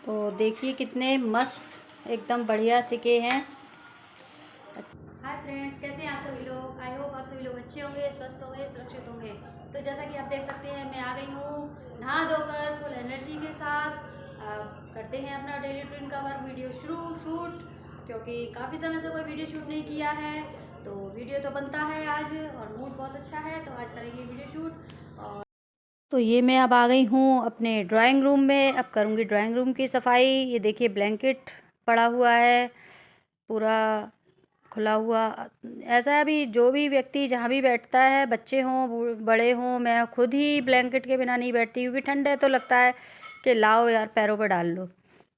तो देखिए कितने मस्त एकदम बढ़िया सिके हैं। हाय फ्रेंड्स, कैसे हैं आप सभी लोग। आई होप आप सभी लोग अच्छे होंगे, स्वस्थ होंगे, सुरक्षित होंगे। तो जैसा कि आप देख सकते हैं, मैं आ गई हूँ नहा धोकर फुल एनर्जी के साथ। अब करते हैं अपना डेली रूटीन का वर्क वीडियो शूट, क्योंकि काफ़ी समय से कोई वीडियो शूट नहीं किया है। तो वीडियो तो बनता है आज, और मूड बहुत अच्छा है तो आज करेंगे वीडियो शूट। और तो ये मैं अब आ गई हूँ अपने ड्राइंग रूम में। अब करूँगी ड्राइंग रूम की सफाई। ये देखिए ब्लैंकेट पड़ा हुआ है पूरा खुला हुआ। ऐसा है, अभी जो भी व्यक्ति जहाँ भी बैठता है, बच्चे हों बड़े हों, मैं खुद ही ब्लैंकेट के बिना नहीं बैठती, क्योंकि ठंड है तो लगता है कि लाओ यार पैरों पर डाल लो।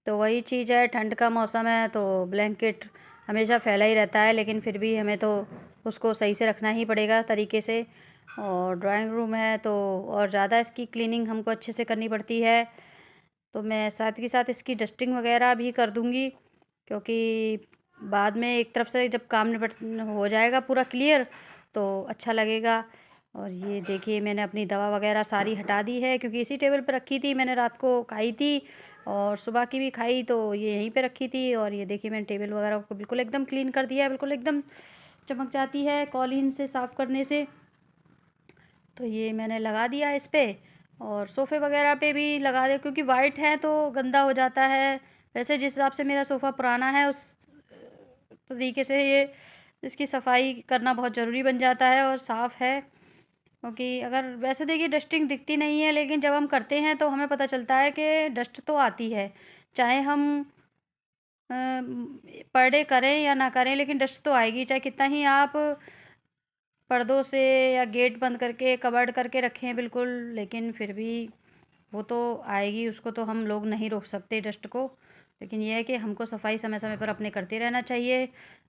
तो वही चीज़ है, ठंड का मौसम है तो ब्लैंकेट हमेशा फैला ही रहता है, लेकिन फिर भी हमें तो उसको सही से रखना ही पड़ेगा तरीके से। और ड्राइंग रूम है तो और ज़्यादा इसकी क्लीनिंग हमको अच्छे से करनी पड़ती है। तो मैं साथ के साथ इसकी डस्टिंग वगैरह भी कर दूँगी, क्योंकि बाद में एक तरफ से जब काम निपट हो जाएगा पूरा क्लियर तो अच्छा लगेगा। और ये देखिए मैंने अपनी दवा वगैरह सारी हटा दी है, क्योंकि इसी टेबल पर रखी थी, मैंने रात को खाई थी और सुबह की भी खाई, तो ये यहीं पे रखी थी। और ये देखिए मैंने टेबल वगैरह को बिल्कुल एकदम क्लीन कर दिया है, बिल्कुल एकदम चमक जाती है कॉलीन से साफ़ करने से। तो ये मैंने लगा दिया इस पे, और सोफ़े वगैरह पे भी लगा दिया, क्योंकि वाइट है तो गंदा हो जाता है। वैसे जिस हिसाब से मेरा सोफ़ा पुराना है उस तरीके से ये इसकी सफाई करना बहुत ज़रूरी बन जाता है और साफ़ है। क्योंकि अगर वैसे देखिए डस्टिंग दिखती नहीं है, लेकिन जब हम करते हैं तो हमें पता चलता है कि डस्ट तो आती है, चाहे हम पर डे करें या ना करें, लेकिन डस्ट तो आएगी, चाहे कितना ही आप पर्दों से या गेट बंद करके कवर्ड करके रखें बिल्कुल, लेकिन फिर भी वो तो आएगी, उसको तो हम लोग नहीं रोक सकते डस्ट को। लेकिन ये है कि हमको सफाई समय समय पर अपने करते रहना चाहिए।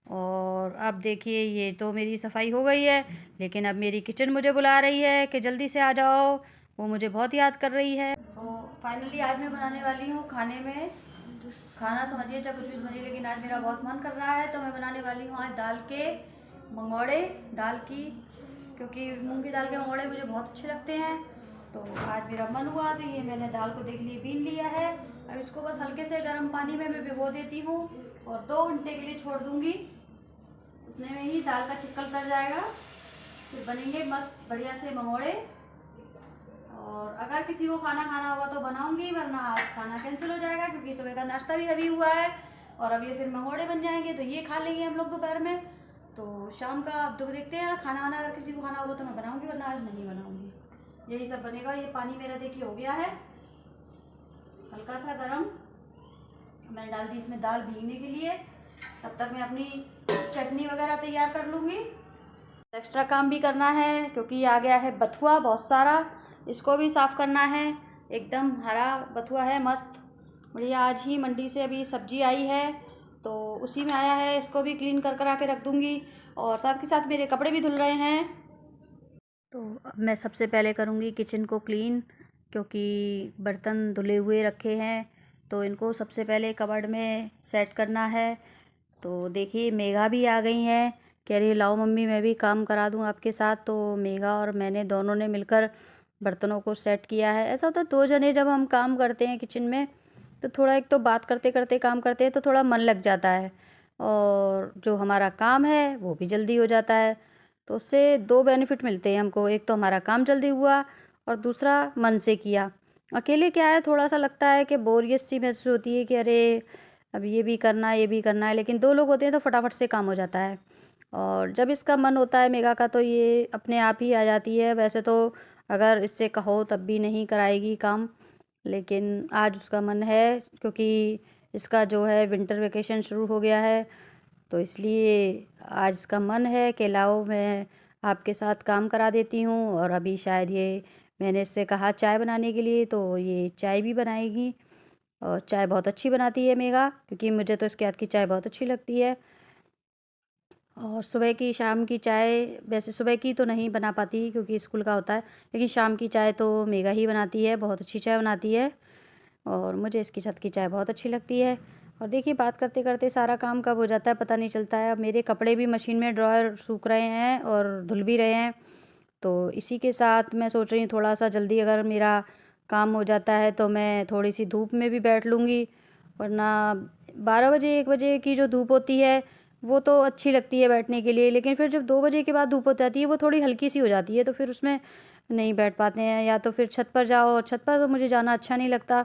और अब देखिए ये तो मेरी सफाई हो गई है, लेकिन अब मेरी किचन मुझे बुला रही है कि जल्दी से आ जाओ, वो मुझे बहुत याद कर रही है। तो फाइनली आज मैं बनाने वाली हूँ खाने में, खाना समझिए चाहे कुछ भी समझिए, लेकिन आज मेरा बहुत मन कर रहा है तो मैं बनाने वाली हूँ आज दाल के मंगोड़े, दाल की, क्योंकि मूंग की दाल के मंगोड़े मुझे बहुत अच्छे लगते हैं। तो आज मेरा मन हुआ तो ये मैंने दाल को देख लिए बीन लिया है। अब इसको बस हल्के से गर्म पानी में मैं भिगो देती हूँ और 2 घंटे के लिए छोड़ दूँगी। उतने में ही दाल का चिक्कल तर जाएगा, फिर बनेंगे मस्त बढ़िया से मंगोड़े। और अगर किसी को खाना खाना होगा तो बनाऊंगी, वरना आज खाना कैंसिल हो जाएगा, क्योंकि सुबह का नाश्ता भी अभी हुआ है और अब ये फिर मंगोड़े बन जाएंगे तो ये खा लेंगे हम लोग दोपहर में। तो शाम का अब तो देखते हैं, खाना वाना अगर किसी को खाना होगा तो मैं बनाऊंगी, वरना आज नहीं बनाऊंगी। यही सब बनेगा। ये पानी मेरा देखिए हो गया है हल्का सा गर्म, मैंने डाल दी इसमें दाल भीगने के लिए। तब तक मैं अपनी चटनी वगैरह तैयार कर लूँगी। एक्स्ट्रा काम भी करना है, क्योंकि ये आ गया है बथुआ बहुत सारा, इसको भी साफ़ करना है। एकदम हरा बथुआ है मस्त बढ़िया, आज ही मंडी से अभी सब्जी आई है तो उसी में आया है, इसको भी क्लीन कर करा के रख दूँगी। और साथ के साथ मेरे कपड़े भी धुल रहे हैं। तो अब मैं सबसे पहले करूँगी किचन को क्लीन, क्योंकि बर्तन धुले हुए रखे हैं तो इनको सबसे पहले कबर्ड में सेट करना है। तो देखिए मेघा भी आ गई हैं, कह रही लाओ मम्मी मैं भी काम करा दूं आपके साथ। तो मेघा और मैंने दोनों ने मिलकर बर्तनों को सेट किया है। ऐसा होता है 2 जने जब हम काम करते हैं किचन में तो थोड़ा, एक तो बात करते करते काम करते हैं तो थोड़ा मन लग जाता है, और जो हमारा काम है वो भी जल्दी हो जाता है। तो उससे 2 बेनिफिट मिलते हैं हमको, एक तो हमारा काम जल्दी हुआ और दूसरा मन से किया। अकेले क्या है, थोड़ा सा लगता है कि बोरियत सी महसूस होती है कि अरे अब ये भी करना है ये भी करना है, लेकिन 2 लोग होते हैं तो फटाफट से काम हो जाता है। और जब इसका मन होता है मेघा का तो ये अपने आप ही आ जाती है। वैसे तो अगर इससे कहो तब भी नहीं कराएगी काम, लेकिन आज उसका मन है, क्योंकि इसका जो है विंटर वेकेशन शुरू हो गया है तो इसलिए आज इसका मन है कि लाओ मैं आपके साथ काम करा देती हूँ। और अभी शायद ये, मैंने इससे कहा चाय बनाने के लिए तो ये चाय भी बनाएगी। और चाय बहुत अच्छी बनाती है मेघा, क्योंकि मुझे तो इसके हाथ की चाय बहुत अच्छी लगती है। और सुबह की शाम की चाय, वैसे सुबह की तो नहीं बना पाती क्योंकि स्कूल का होता है, लेकिन शाम की चाय तो मेघा ही बनाती है, बहुत अच्छी चाय बनाती है। और मुझे इसकी छत की चाय बहुत अच्छी लगती है। और देखिए बात करते करते सारा काम कब हो जाता है पता नहीं चलता है। अब मेरे कपड़े भी मशीन में ड्रॉयर सूख रहे हैं और धुल भी रहे हैं, तो इसी के साथ मैं सोच रही हूँ थोड़ा सा जल्दी अगर मेरा काम हो जाता है तो मैं थोड़ी सी धूप में भी बैठ लूँगी, वरना 12 बजे 1 बजे की जो धूप होती है वो तो अच्छी लगती है बैठने के लिए, लेकिन फिर जब 2 बजे के बाद धूप हो जाती है वो थोड़ी हल्की सी हो जाती है, तो फिर उसमें नहीं बैठ पाते हैं। या तो फिर छत पर जाओ, और छत पर तो मुझे जाना अच्छा नहीं लगता,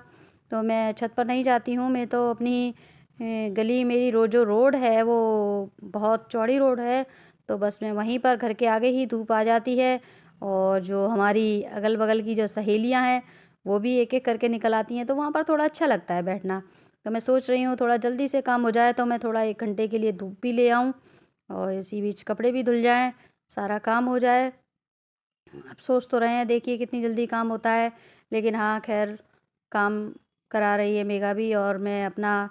तो मैं छत पर नहीं जाती हूँ। मैं तो अपनी गली, मेरी जो रोड है वो बहुत चौड़ी रोड है, तो बस मैं वहीं पर घर के आगे ही धूप आ जाती है। और जो हमारी अगल बगल की जो सहेलियाँ हैं वो भी एक एक करके निकल आती हैं, तो वहाँ पर थोड़ा अच्छा लगता है बैठना। तो मैं सोच रही हूँ थोड़ा जल्दी से काम हो जाए, तो मैं थोड़ा 1 घंटे के लिए धूप भी ले आऊँ और इसी बीच कपड़े भी धुल जाएँ, सारा काम हो जाए। अब सोच तो रहे हैं, देखिए कितनी जल्दी काम होता है, लेकिन हाँ खैर, काम करा रही है मेघा भी, और मैं अपना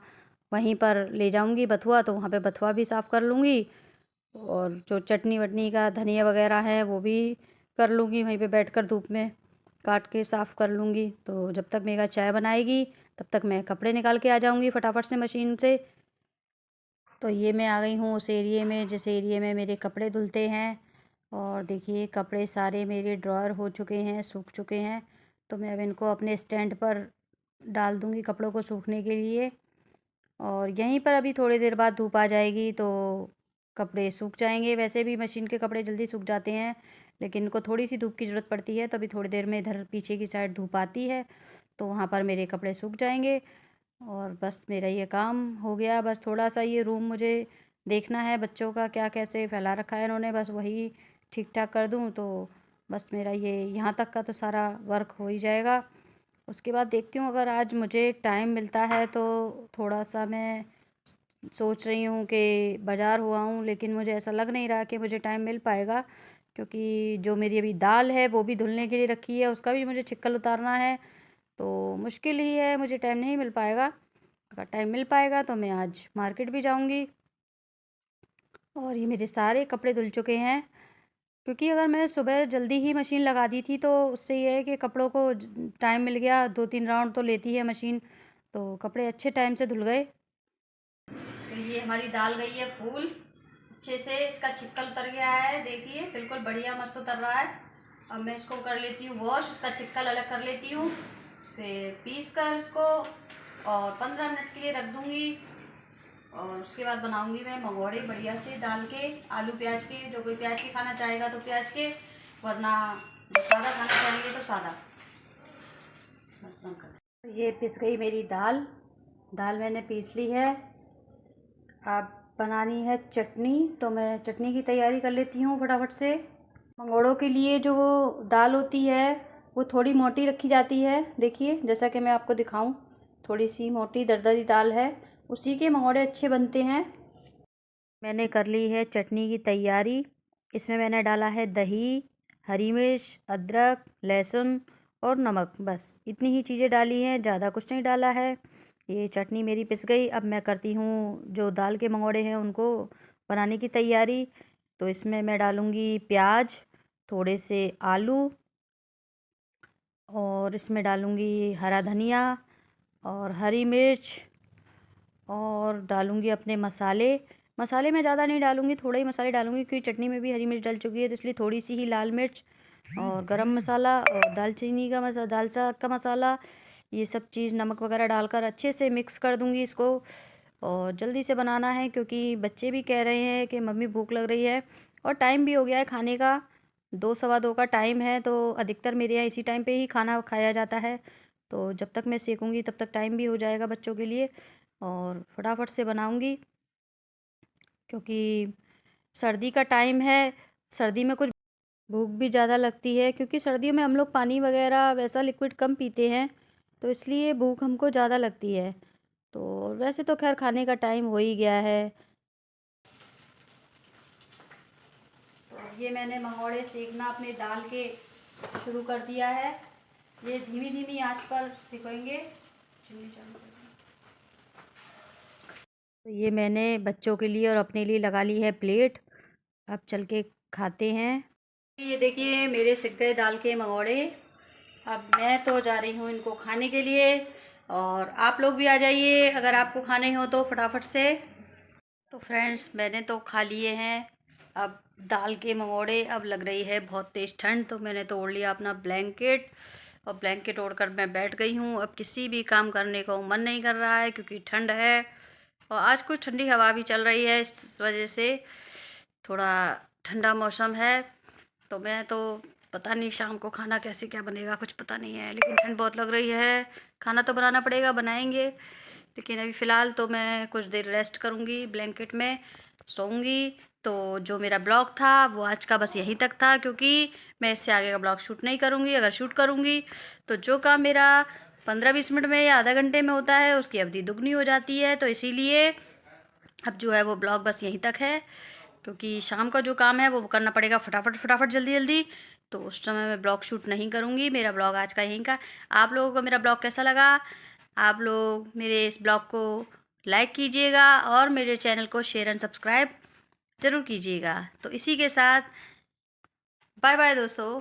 वहीं पर ले जाऊंगी बथुआ, तो वहाँ पे बथुआ भी साफ़ कर लूँगी, और जो चटनी वटनी का धनिया वगैरह है वो भी कर लूँगी, वहीं पे बैठकर धूप में काट के साफ़ कर लूँगी। तो जब तक मेघा चाय बनाएगी तब तक मैं कपड़े निकाल के आ जाऊँगी फटाफट से मशीन से। तो ये मैं आ गई हूँ उस एरिए में जिस एरिए में मेरे कपड़े धुलते हैं, और देखिए कपड़े सारे मेरे ड्रॉयर हो चुके हैं, सूख चुके हैं। तो मैं अब इनको अपने स्टैंड पर डाल दूँगी कपड़ों को सूखने के लिए, और यहीं पर अभी थोड़ी देर बाद धूप आ जाएगी तो कपड़े सूख जाएंगे। वैसे भी मशीन के कपड़े जल्दी सूख जाते हैं, लेकिन इनको थोड़ी सी धूप की ज़रूरत पड़ती है, तो अभी थोड़ी देर में इधर पीछे की साइड धूप आती है तो वहाँ पर मेरे कपड़े सूख जाएंगे। और बस मेरा ये काम हो गया। बस थोड़ा सा ये रूम मुझे देखना है, बच्चों का क्या कैसे फैला रखा है इन्होंने, बस वही ठीक ठाक कर दूँ तो बस मेरा ये यहाँ तक का तो सारा वर्क हो ही जाएगा। उसके बाद देखती हूँ, अगर आज मुझे टाइम मिलता है तो थोड़ा सा मैं सोच रही हूँ कि बाज़ार हुआ हूँ, लेकिन मुझे ऐसा लग नहीं रहा कि मुझे टाइम मिल पाएगा, क्योंकि जो मेरी अभी दाल है वो भी धुलने के लिए रखी है, उसका भी मुझे छिक्कल उतारना है, तो मुश्किल ही है, मुझे टाइम नहीं मिल पाएगा। अगर टाइम मिल पाएगा तो मैं आज मार्केट भी जाऊंगी। और ये मेरे सारे कपड़े धुल चुके हैं, क्योंकि अगर मैं सुबह जल्दी ही मशीन लगा दी थी तो उससे ये है कि कपड़ों को टाइम मिल गया, 2-3 राउंड तो लेती है मशीन, तो कपड़े अच्छे टाइम से धुल गए। तो ये हमारी दाल गई है फूल अच्छे से, इसका छिक्कल उतर गया है, देखिए बिल्कुल बढ़िया मस्त उतर रहा है। अब मैं इसको कर लेती हूँ वॉश, इसका छिक्कल अलग कर लेती हूँ, फिर पीस कर इसको और 15 मिनट के लिए रख दूँगी। और उसके बाद बनाऊँगी मैं मंगोड़े बढ़िया से डाल के, आलू प्याज के, जो कोई प्याज के खाना चाहेगा तो प्याज के, वरना जो सादा खाना चाहेंगे तो सादा। ये पिस गई मेरी दाल, दाल मैंने पीस ली है। अब बनानी है चटनी, तो मैं चटनी की तैयारी कर लेती हूँ फटाफट से। मंगोड़ों के लिए जो वो दाल होती है वो थोड़ी मोटी रखी जाती है, देखिए जैसा कि मैं आपको दिखाऊं, थोड़ी सी मोटी दरदरी दाल है, उसी के मंगोड़े अच्छे बनते हैं। मैंने कर ली है चटनी की तैयारी। इसमें मैंने डाला है दही, हरी मिर्च, अदरक, लहसुन और नमक, बस इतनी ही चीज़ें डाली हैं, ज़्यादा कुछ नहीं डाला है। ये चटनी मेरी पिस गई। अब मैं करती हूँ जो दाल के मंगोड़े हैं उनको बनाने की तैयारी। तो इसमें मैं डालूँगी प्याज, थोड़े से आलू, और इसमें डालूँगी हरा धनिया और हरी मिर्च, और डालूँगी अपने मसाले। मसाले मैं ज़्यादा नहीं डालूँगी, थोड़े ही मसाले डालूँगी, क्योंकि चटनी में भी हरी मिर्च डल चुकी है, तो इसलिए थोड़ी सी ही लाल मिर्च और गरम मसाला और दालचीनी का मसाला, दालचा का मसाला, ये सब चीज़ नमक वगैरह डालकर अच्छे से मिक्स कर दूँगी इसको। और जल्दी से बनाना है क्योंकि बच्चे भी कह रहे हैं कि मम्मी भूख लग रही है, और टाइम भी हो गया है खाने का, 2 सवा 2 का टाइम है, तो अधिकतर मेरे यहाँ इसी टाइम पे ही खाना खाया जाता है। तो जब तक मैं सेकूँगी तब तक टाइम भी हो जाएगा बच्चों के लिए, और फटाफट से बनाऊँगी, क्योंकि सर्दी का टाइम है, सर्दी में कुछ भूख भी ज़्यादा लगती है, क्योंकि सर्दियों में हम लोग पानी वगैरह वैसा लिक्विड कम पीते हैं, तो इसलिए भूख हमको ज़्यादा लगती है। तो वैसे तो खैर खाने का टाइम हो ही गया है। तो ये मैंने मंगोड़े सेकना अपने दाल के शुरू कर दिया है, ये धीमी धीमी आंच पर सिकेंगे। तो ये मैंने बच्चों के लिए और अपने लिए लगा ली है प्लेट, अब चल के खाते हैं। ये देखिए मेरे सिक गए दाल के मंगोड़े, अब मैं तो जा रही हूँ इनको खाने के लिए, और आप लोग भी आ जाइए अगर आपको खाने हो तो फटाफट से। तो फ्रेंड्स मैंने तो खा लिए हैं अब दाल के मंगोड़े। अब लग रही है बहुत तेज़ ठंड, तो मैंने तो ओढ़ लिया अपना ब्लैंकेट, और ब्लैंकेट ओढ़कर मैं बैठ गई हूँ। अब किसी भी काम करने को मन नहीं कर रहा है क्योंकि ठंड है और आज कुछ ठंडी हवा भी चल रही है, इस वजह से थोड़ा ठंडा मौसम है। तो मैं तो पता नहीं शाम को खाना कैसे क्या बनेगा, कुछ पता नहीं है, लेकिन ठंड बहुत लग रही है। खाना तो बनाना पड़ेगा, बनाएंगे, लेकिन अभी फ़िलहाल तो मैं कुछ देर रेस्ट करूँगी, ब्लैंकेट में सोऊंगी। तो जो मेरा ब्लॉग था वो आज का बस यहीं तक था, क्योंकि मैं इससे आगे का ब्लॉग शूट नहीं करूँगी। अगर शूट करूँगी तो जो काम मेरा 15-20 मिनट में या आधा घंटे में होता है उसकी अवधि दुगनी हो जाती है। तो इसीलिए अब जो है वो ब्लॉग बस यहीं तक है, क्योंकि शाम का जो काम है वो करना पड़ेगा फटाफट फटाफट जल्दी जल्दी। तो उस समय मैं ब्लॉग शूट नहीं करूँगी। मेरा ब्लॉग आज का यहीं का। आप लोगों को मेरा ब्लॉग कैसा लगा? आप लोग मेरे इस ब्लॉग को लाइक कीजिएगा और मेरे चैनल को शेयर एंड सब्सक्राइब ज़रूर कीजिएगा। तो इसी के साथ बाय बाय दोस्तों।